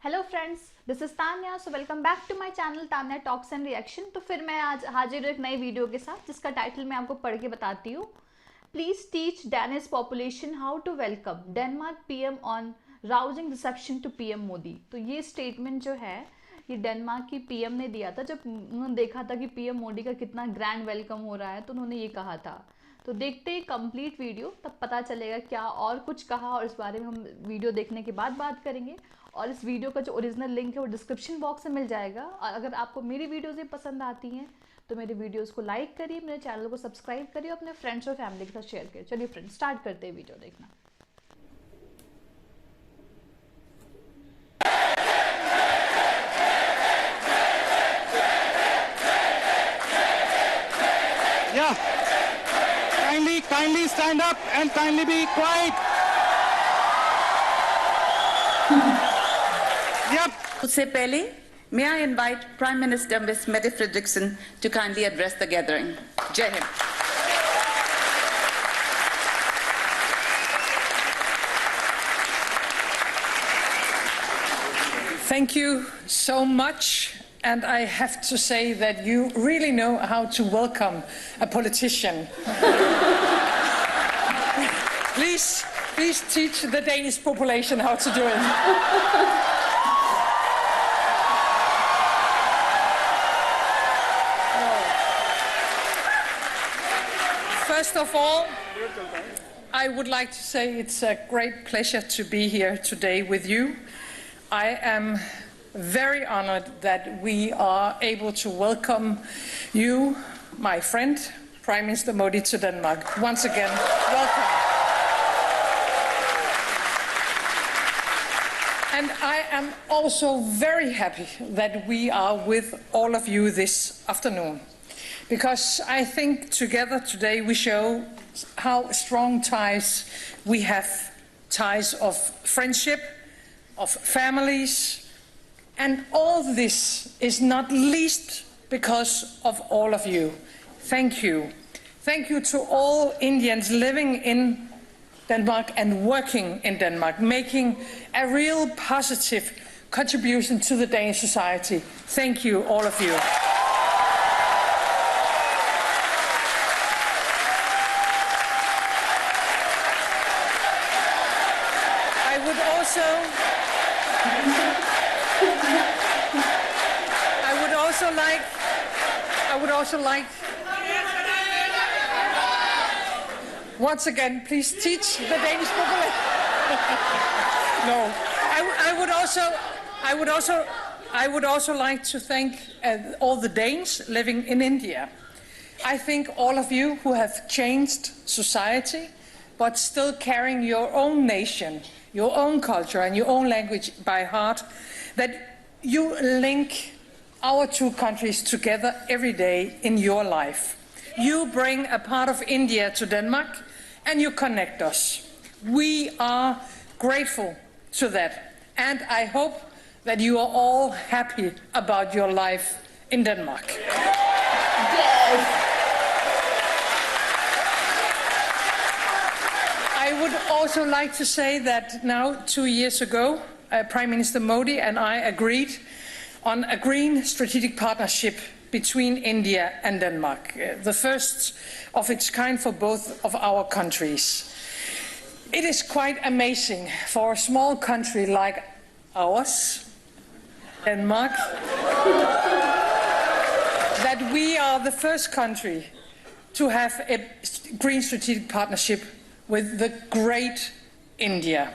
Hello friends, this is Tanya. So welcome back to my channel Tanya talks and reaction. तो फिर मैं आज हाजिर हूँ एक नई वीडियो के साथ जिसका टाइटल मैं आपको पढ़ के बताती हूँ। Please teach Danish population how to welcome Denmark PM on rousing reception to PM Modi. तो ये स्टेटमेंट जो है ये डेनमार्क की पीएम ने दिया था जब उन्होंने देखा था कि पीएम मोदी का कितना ग्रैंड वेलकम हो रहा है, तो उन्होंने ये कहा था। तो देखते ही कंप्लीट वीडियो, तब पता चलेगा क्या और कुछ कहा, और इस बारे में हम वीडियो देखने के बाद बात करेंगे। और इस वीडियो का जो ओरिजिनल लिंक है वो डिस्क्रिप्शन बॉक्स में मिल जाएगा। और अगर आपको मेरी वीडियोज़ पसंद आती हैं तो मेरे वीडियोज़ को लाइक करिए, मेरे चैनल को सब्सक्राइब करिए, अपने फ्रेंड्स और फैमिली के साथ शेयर करिए। चलिए फ्रेंड्स, स्टार्ट करते हैं वीडियो देखना। Yeah. Kindly stand up and kindly be quiet. Yep. उससे पहले, may I invite Prime Minister Ms. Mette Frederiksen to kindly address the gathering. Jai Hind. Thank you so much, and I have to say that you really know how to welcome a politician. Please teach the Danish population how to do it. First of all, I would like to say it's a great pleasure to be here today with you. I am very honored that we are able to welcome you, my friend, Prime Minister Modi, to Denmark. Once again, welcome. And I am also very happy that we are with all of you this afternoon, because I think together today we show how strong ties we have, ties of friendship, of families, and all this is not least because of all of you. Thank you. Thank you to all Indians living in Denmark and working in Denmark, making a real positive contribution to the Danish society. Thank you, all of you. I would also like, once again, please teach the Danish population. No, I would also like to thank all the Danes living in India. I think all of you who have changed society, but still carrying your own nation, your own culture and your own language by heart, that you link our two countries together every day in your life. You bring a part of India to Denmark and you connect us. We are grateful to that, and I hope that you are all happy about your life in Denmark. Yes. I would also like to say that now, 2 years ago, Prime Minister Modi and I agreed on a green strategic partnership between India and Denmark, the first of its kind for both of our countries. It is quite amazing for a small country like ours, Denmark, that we are the first country to have a green strategic partnership with the great India.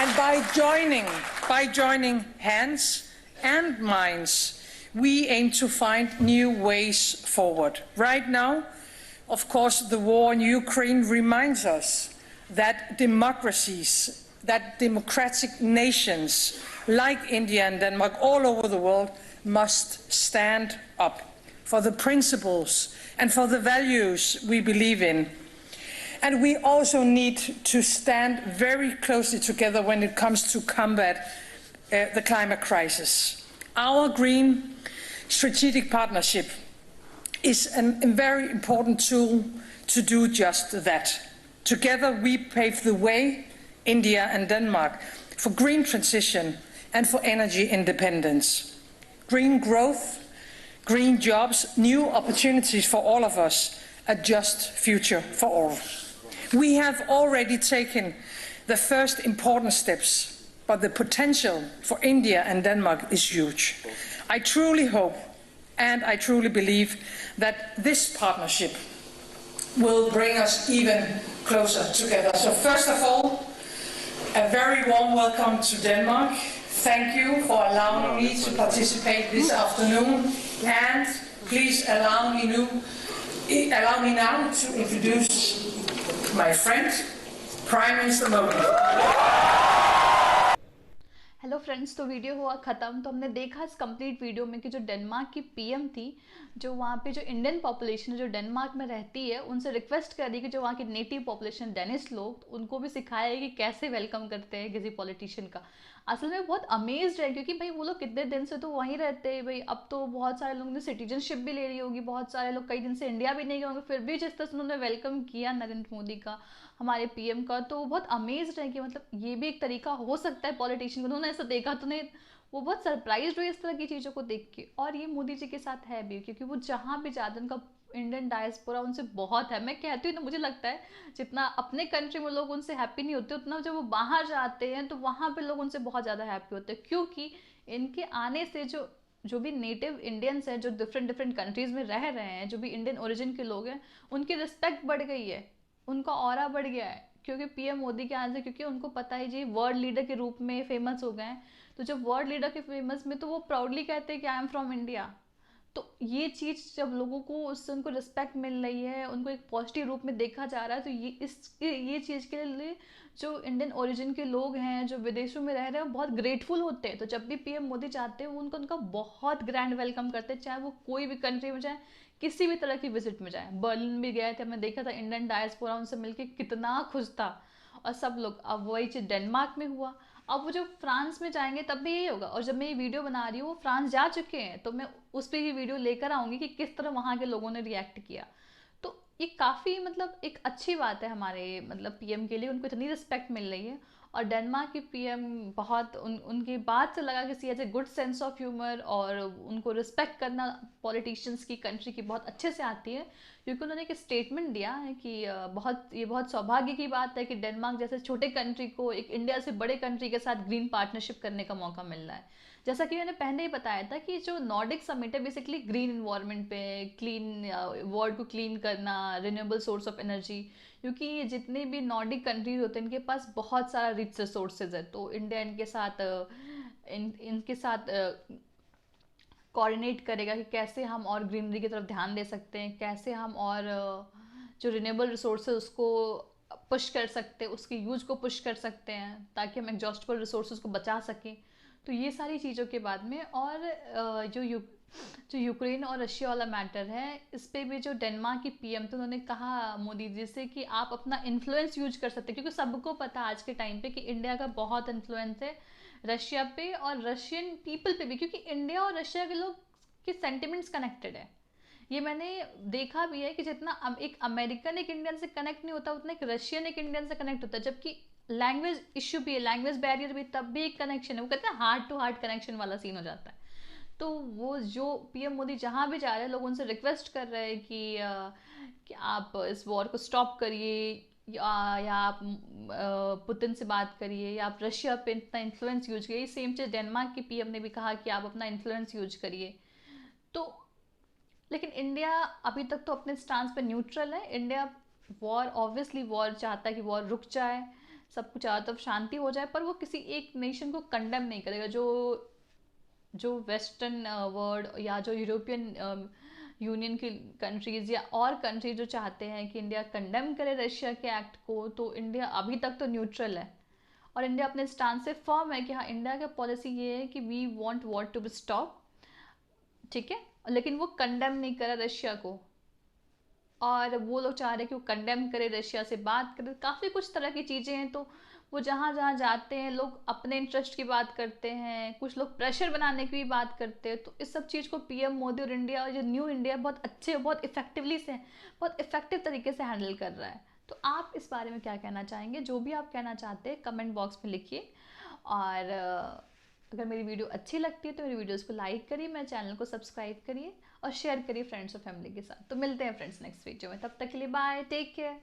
And by joining hands and minds, we aim to find new ways forward. Right now, of course, the war in Ukraine reminds us that democracies, that democratic nations like India and Denmark all over the world must stand up for the principles and for the values we believe in. And we also need to stand very closely together when it comes to combat the climate crisis. Our green strategic partnership is a very important tool to do just that. Together we pave the way, India and Denmark, for green transition and for energy independence. Green growth, green jobs, new opportunities for all of us, a just future for all. We have already taken the first important steps, but the potential for India and Denmark is huge. I truly hope and I truly believe that this partnership will bring us even closer together. So first of all, a very warm welcome to Denmark. Thank you for allowing me to participate this afternoon, and please allow me now to introduce my friend, Prime Minister Modi. Hello friends, तो video हुआ ख़त्म। तो हमने देखा इस complete video में कि जो डेनमार्क की पीएम थी, जो वहाँ पे जो इंडियन पॉपुलेशन जो डेनमार्क में रहती है, उनसे रिक्वेस्ट कर रही कि जो वहाँ की नेटिव पॉपुलेशन डेनिश लोग, तो उनको भी सिखाया है कि कैसे वेलकम करते हैं किसी पॉलिटिशियन का। असल में बहुत अमेज्ड है, क्योंकि भाई वो लोग कितने दिन से तो वहीं रहते हैं भाई। अब तो बहुत सारे लोगों ने सिटीजनशिप भी ले ली होगी, बहुत सारे लोग कई दिन से इंडिया भी नहीं गए होंगे, फिर भी जिस तरह से उन्होंने वेलकम किया नरेंद्र मोदी का, हमारे पीएम का, तो वो बहुत अमेज्ड है कि मतलब ये भी एक तरीका हो सकता है पॉलिटिशियन को। उन्होंने ऐसा देखा तो नहीं, वो बहुत सरप्राइज हुए इस तरह की चीज़ों को देख के। और ये मोदी जी के साथ है भी, क्योंकि वो जहाँ भी जाते हैं उनका इंडियन डायस्पोरा उनसे बहुत है। मैं कहती हूँ ना, मुझे लगता है जितना अपने कंट्री में लोग उनसे हैप्पी नहीं होते, उतना जब वो बाहर जाते हैं तो वहाँ पे लोग उनसे बहुत ज़्यादा हैप्पी होते हैं, क्योंकि इनके आने से जो भी नेटिव इंडियंस हैं, जो डिफरेंट डिफरेंट कंट्रीज़ में रह रहे हैं, जो भी इंडियन ओरिजिन के लोग हैं, उनकी रिस्पेक्ट बढ़ गई है, उनका ऑरा बढ़ गया है, क्योंकि पीएम मोदी के आने से। क्योंकि उनको पता है जी वर्ल्ड लीडर के रूप में फेमस हो गए हैं, तो जब वर्ल्ड लीडर के फेमस में, तो वो प्राउडली कहते हैं कि आई एम फ्रॉम इंडिया। तो ये चीज़ जब लोगों को उससे उनको रिस्पेक्ट मिल रही है, उनको एक पॉजिटिव रूप में देखा जा रहा है, तो ये चीज़ के लिए जो इंडियन ओरिजिन के लोग हैं, जो विदेशों में रह रहे हैं, वो बहुत ग्रेटफुल होते हैं। तो जब भी पीएम मोदी चाहते हैं, वो उनका बहुत ग्रैंड वेलकम करते हैं, चाहे वो कोई भी कंट्री में जाए, किसी भी तरह की विजिट में जाए। बर्लिन भी गए थे, हमने देखा था इंडियन डायस्पोरा उनसे मिलके कितना खुश था, और सब लोग। अब वही चीज़ डेनमार्क में हुआ। अब वो जब फ्रांस में जाएंगे तब भी यही होगा। और जब मैं ये वीडियो बना रही हूँ, वो फ्रांस जा चुके हैं, तो मैं उस पर ही वीडियो लेकर आऊँगी कि किस तरह वहाँ के लोगों ने रिएक्ट किया। तो ये काफ़ी मतलब एक अच्छी बात है हमारे मतलब पीएम के लिए, उनको इतनी रिस्पेक्ट मिल रही है। और डेनमार्क की पीएम बहुत उनकी बात से लगा कि she has a good sense of humour, और उनको रिस्पेक्ट करना पॉलिटिशियंस की, कंट्री की बहुत अच्छे से आती है। क्योंकि उन्होंने एक स्टेटमेंट दिया है कि ये बहुत सौभाग्य की बात है कि डेनमार्क जैसे छोटे कंट्री को एक इंडिया से बड़े कंट्री के साथ ग्रीन पार्टनरशिप करने का मौका मिल रहा है। जैसा कि मैंने पहले ही बताया था कि जो नॉर्डिक समिट है बेसिकली ग्रीन इन्वायरमेंट पे, क्लीन वर्ल्ड को क्लीन करना, रिन्यूएबल सोर्स ऑफ एनर्जी। क्योंकि ये जितने भी नॉर्डिक कंट्रीज होते हैं, इनके पास बहुत सारा रिच रिसोर्सेज है, तो इंडिया इनके साथ कोऑर्डिनेट करेगा कि कैसे हम और ग्रीनरी की तरफ ध्यान दे सकते हैं, कैसे हम और जो रिन्यूएबल रिसोर्सेज उसको पुश कर सकते हैं, उसके यूज को पुश कर सकते हैं, ताकि हम एग्जॉस्टेबल रिसोर्सेज को बचा सकें। तो ये सारी चीज़ों के बाद में, और जो यूक्रेन और रशिया वाला मैटर है, इस पे भी जो डेनमार्क की पीएम थे, उन्होंने कहा मोदी जी से कि आप अपना इन्फ्लुएंस यूज कर सकते हैं, क्योंकि सबको पता आज के टाइम पे कि इंडिया का बहुत इन्फ्लुएंस है रशिया पे और रशियन पीपल पे भी, क्योंकि इंडिया और रशिया के लोग के सेंटिमेंट्स कनेक्टेड है। ये मैंने देखा भी है कि जितना एक अमेरिकन एक इंडियन से कनेक्ट नहीं होता, उतना एक रशियन एक इंडियन से कनेक्ट होता है। जबकि लैंग्वेज इश्यू भी है, लैंग्वेज बैरियर भी, तब भी एक कनेक्शन है। वो कहते हैं हार्ट टू हार्ट कनेक्शन वाला सीन हो जाता है। तो वो जो पीएम मोदी जहाँ भी जा रहे हैं, लोग उनसे रिक्वेस्ट कर रहे हैं कि आप इस वॉर को स्टॉप करिए, या आप पुतिन से बात करिए, या आप रशिया पे इतना इन्फ्लुएंस यूज करिए। सेम चीज़ डेनमार्क की पीएम ने भी कहा कि आप अपना इन्फ्लुएंस यूज करिए। तो लेकिन इंडिया अभी तक तो अपने स्टांस पे न्यूट्रल है। इंडिया ऑब्वियसली वॉर चाहता है कि वॉर रुक जाए, सब कुछ चारों तरफ शांति हो जाए, पर वो किसी एक नेशन को कंडेम नहीं करेगा। जो वेस्टर्न वर्ल्ड या जो यूरोपियन यूनियन की कंट्रीज़ या और कंट्री जो चाहते हैं कि इंडिया कंडेम करे रशिया के एक्ट को, तो इंडिया अभी तक तो न्यूट्रल है। और इंडिया अपने स्टांस से फर्म है कि हाँ, इंडिया का पॉलिसी ये है कि we want war to be stop, ठीक है, लेकिन वो कंडेम नहीं करा रशिया को। और वो लोग चाह रहे हैं कि वो कंडेम करे, रशिया से बात करे, काफ़ी कुछ तरह की चीज़ें हैं। तो वो जहाँ जहाँ जाते हैं, लोग अपने इंटरेस्ट की बात करते हैं, कुछ लोग प्रेशर बनाने की भी बात करते हैं। तो इस सब चीज़ को पीएम मोदी और इंडिया और जो न्यू इंडिया बहुत अच्छे, बहुत इफेक्टिव तरीके से हैंडल कर रहा है। तो आप इस बारे में क्या कहना चाहेंगे? जो भी आप कहना चाहते हैं कमेंट बॉक्स में लिखिए। और अगर मेरी वीडियो अच्छी लगती है तो मेरी वीडियोस को लाइक करिए, मेरे चैनल को सब्सक्राइब करिए और शेयर करिए फ्रेंड्स और फैमिली के साथ। तो मिलते हैं फ्रेंड्स नेक्स्ट वीडियो में, तब तक के लिए बाय, टेक केयर।